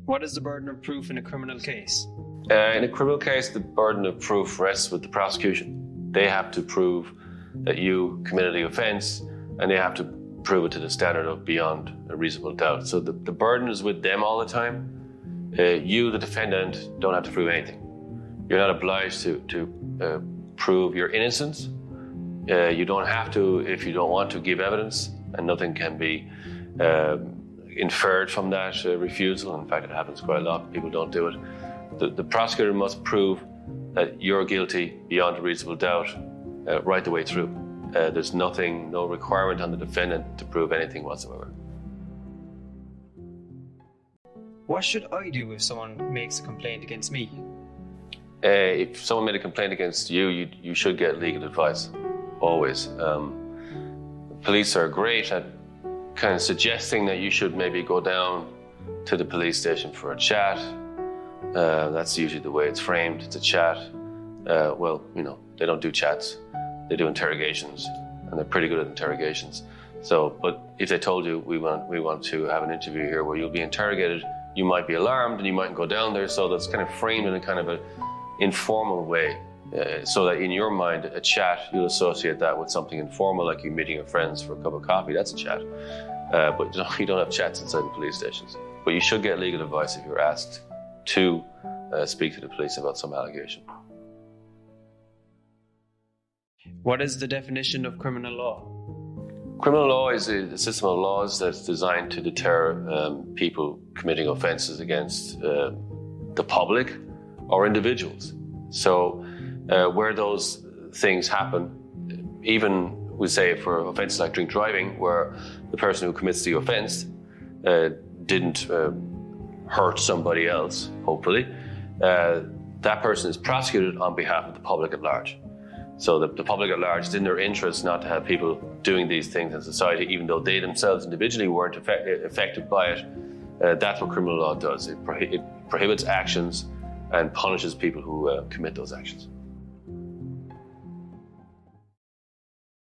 What is the burden of proof in a criminal case? In a criminal case, the burden of proof rests with the prosecution. They have to prove that you committed the offence, and they have to prove it to the standard of beyond a reasonable doubt. So the burden is with them all the time. You, the defendant, don't have to prove anything. You're not obliged to prove your innocence. You don't have to, if you don't want to, give evidence, and nothing can be inferred from that refusal. In fact, it happens quite a lot. People don't do it. The prosecutor must prove that you're guilty beyond a reasonable doubt right the way through. There's no requirement on the defendant to prove anything whatsoever. What should I do if someone makes a complaint against me? If someone made a complaint against you, you should get legal advice, always. Police are great at kind of suggesting that you should maybe go down to the police station for a chat. That's usually the way it's framed. It's a chat. Well, they don't do chats. They do interrogations, and they're pretty good at interrogations. So, but if they told you, we want to have an interview here where you'll be interrogated, you might be alarmed and you mightn't go down there. So that's kind of framed in a kind of an informal way, so that in your mind, a chat, you'll associate that with something informal, like you meeting your friends for a cup of coffee. That's a chat. But you don't have chats inside the police stations. But you should get legal advice if you're asked to speak to the police about some allegation. What is the definition of criminal law? Criminal law is a system of laws that's designed to deter people committing offences against the public or individuals. So where those things happen, even we say for offences like drink driving, where the person who commits the offence didn't hurt somebody else, hopefully, that person is prosecuted on behalf of the public at large. So the public at large, it's in their interest not to have people doing these things in society, even though they themselves individually weren't affected by it. That's what criminal law does. It prohibits actions and punishes people who commit those actions.